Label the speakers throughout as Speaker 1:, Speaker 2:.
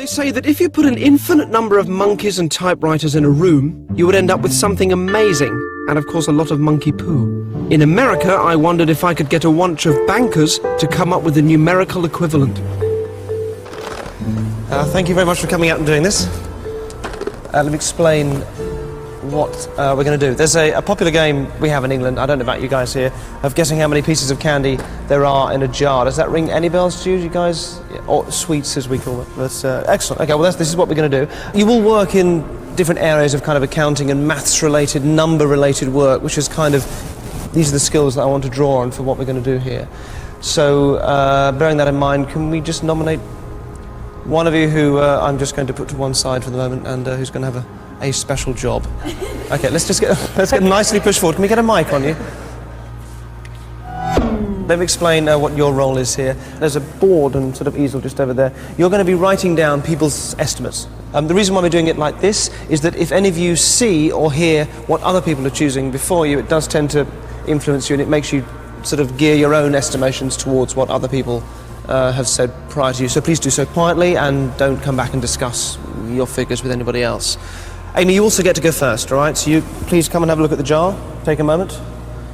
Speaker 1: They say that if you put an infinite number of monkeys and typewriters in a room, you would end up with something amazing, and of course a lot of monkey poo. In America, I wondered if I could get a bunch of bankers to come up with a numerical equivalent. Thank you very much for coming out and doing this. Let me explain what we're going to do. There's a popular game we have in England, I don't know about you guys here, of guessing how many pieces of candy there are in a jar. Does that ring any bells to you guys? Or sweets, as we call it. That's excellent. Okay, well, this is what we're going to do. You will work in different areas of kind of accounting and maths-related, number-related work, which is kind of, these are the skills that I want to draw on for what we're going to do here. So, bearing that in mind, can we just nominate one of you who I'm just going to put to one side for the moment, and who's going to have a special job. Okay, let's get nicely pushed forward. Can we get a mic on you? Let me explain what your role is here. There's a board and sort of easel just over there. You're going to be writing down people's estimates. The reason why we're doing it like this is that if any of you see or hear what other people are choosing before you, it does tend to influence you, and it makes you sort of gear your own estimations towards what other people have said prior to you. So please do so quietly and don't come back and discuss your figures with anybody else. Amy, you also get to go first, all right? So you please come and have a look at the jar, take a moment,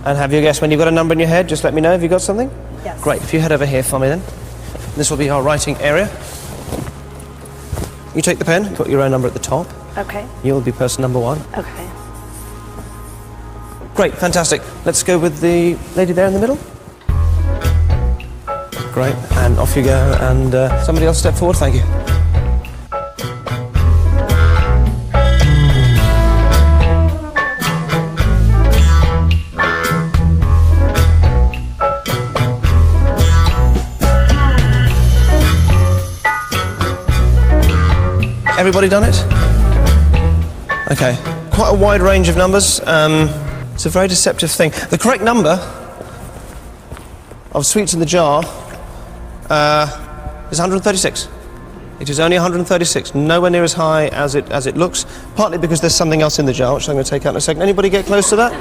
Speaker 1: and have your guess. When you've got a number in your head, just let me know. Have you got something?
Speaker 2: Yes.
Speaker 1: Great. If you head over here for me then. This will be our writing area. You take the pen, put your own number at the top.
Speaker 2: Okay.
Speaker 1: You'll be person number one.
Speaker 2: Okay.
Speaker 1: Great, fantastic. Let's go with the lady there in the middle. Great, and off you go. And somebody else step forward, thank you. Everybody done it? Okay, quite a wide range of numbers. It's a very deceptive thing. The correct number of sweets in the jar is 136. It is only 136, nowhere near as high as it looks, partly because there's something else in the jar, which I'm going to take out in a second. Anybody get close to that?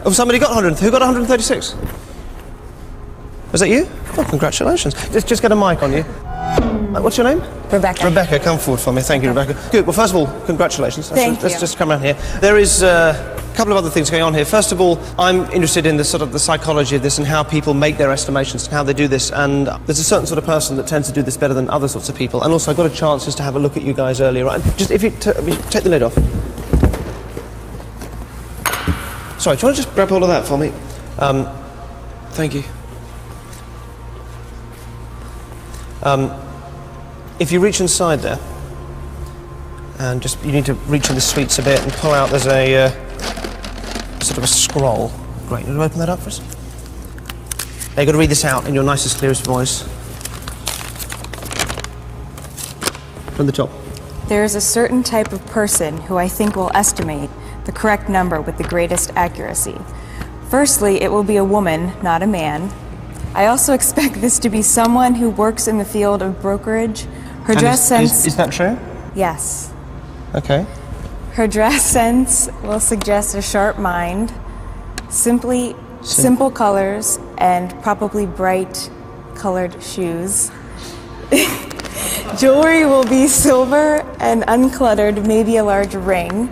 Speaker 1: Oh, somebody got 100. Who got 136? Was that you? Oh, congratulations. Just get a mic on you. What's your name?
Speaker 2: Rebecca.
Speaker 1: Rebecca, come forward for me. Thank you, Rebecca. Good. Well, first of all, congratulations. Let's just come around here. There is a couple of other things going on here. First of all, I'm interested in the sort of the psychology of this and how people make their estimations and how they do this. And there's a certain sort of person that tends to do this better than other sorts of people. And also, I got a chance just to have a look at you guys earlier. Right? Just if you take the lid off. Sorry, do you want to just grab hold of that for me? Thank you. If you reach inside there, and just you need to reach in the sweets a bit and pull out. There's a sort of a scroll. Great. You want to open that up for us? Now you've got to read this out in your nicest, clearest voice. From the top.
Speaker 2: There is a certain type of person who I think will estimate the correct number with the greatest accuracy. Firstly, it will be a woman, not a man. I also expect this to be someone who works in the field of brokerage. Her dress sense...
Speaker 1: Is that true?
Speaker 2: Yes.
Speaker 1: Okay.
Speaker 2: Her dress sense will suggest a sharp mind, simple colors, and probably bright colored shoes. Jewelry will be silver and uncluttered, maybe a large ring.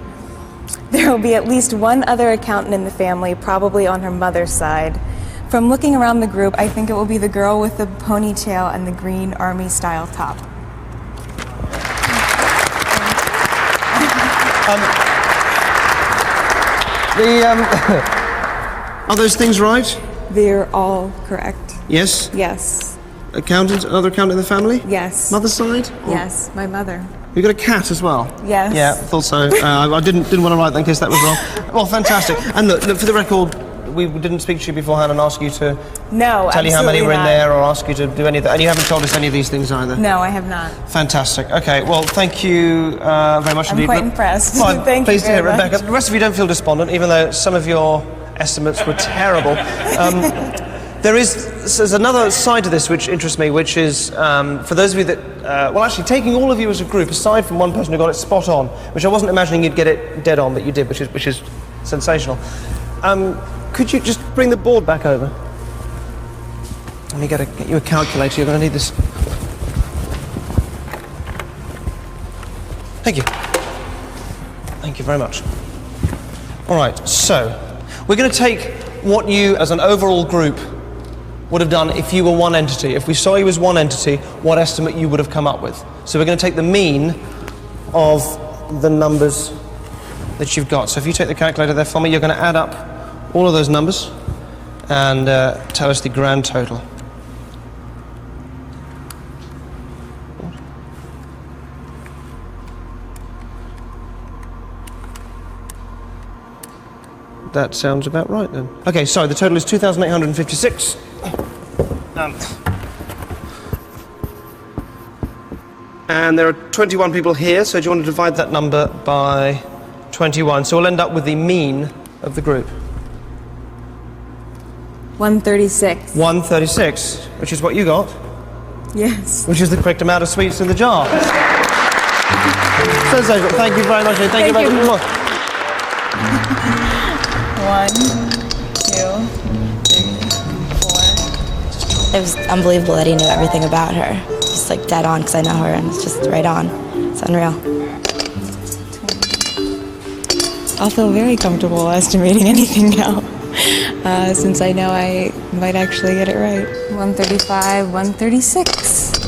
Speaker 2: There will be at least one other accountant in the family, probably on her mother's side. From looking around the group, I think it will be the girl with the ponytail and the green army-style top.
Speaker 1: Are those things right?
Speaker 2: They're all correct.
Speaker 1: Yes?
Speaker 2: Yes.
Speaker 1: Accountant, another accountant in the family?
Speaker 2: Yes.
Speaker 1: Mother's side? Or...
Speaker 2: Yes, my mother.
Speaker 1: You got a cat as well?
Speaker 2: Yes.
Speaker 1: Yeah, thought so. I didn't want to write that in case that was wrong. Well, fantastic. And look, for the record, we didn't speak to you beforehand and ask you to tell you how many were in there or ask you to do any of that. And you haven't told us any of these things either.
Speaker 2: No, I have not.
Speaker 1: Fantastic. Okay, well, thank you very much indeed.
Speaker 2: I'm quite impressed.
Speaker 1: Well,
Speaker 2: Thank
Speaker 1: pleased
Speaker 2: you
Speaker 1: to hear,
Speaker 2: very
Speaker 1: Rebecca.
Speaker 2: much.
Speaker 1: The rest of you don't feel despondent, even though some of your estimates were terrible. There's another side to this which interests me, which is for those of you that, well, actually, taking all of you as a group, aside from one person who got it spot on, which I wasn't imagining you'd get it dead on, but you did, which is sensational. Could you just bring the board back over? Let me get you a calculator. You're going to need this. Thank you. Thank you very much. All right, so we're going to take what you, as an overall group, would have done if you were one entity. If we saw you as one entity, what estimate you would have come up with. So we're going to take the mean of the numbers that you've got. So if you take the calculator there for me, you're going to add up all of those numbers and tell us the grand total. That sounds about right then. Okay, so the total is 2,856. And there are 21 people here, so do you want to divide that number by 21? So we'll end up with the mean of the group.
Speaker 2: 136.
Speaker 1: 136, which is what you got.
Speaker 2: Yes.
Speaker 1: Which is the correct amount of sweets in the jar. Sensational. Thank you very much. Thank you very much.
Speaker 2: 1, 2, 3, 4.
Speaker 3: It was unbelievable that he knew everything about her. Just like dead on, because I know her, and it's just right on. It's unreal. I'll feel very comfortable estimating anything now, since I know I might actually get it right.
Speaker 2: 135, 136.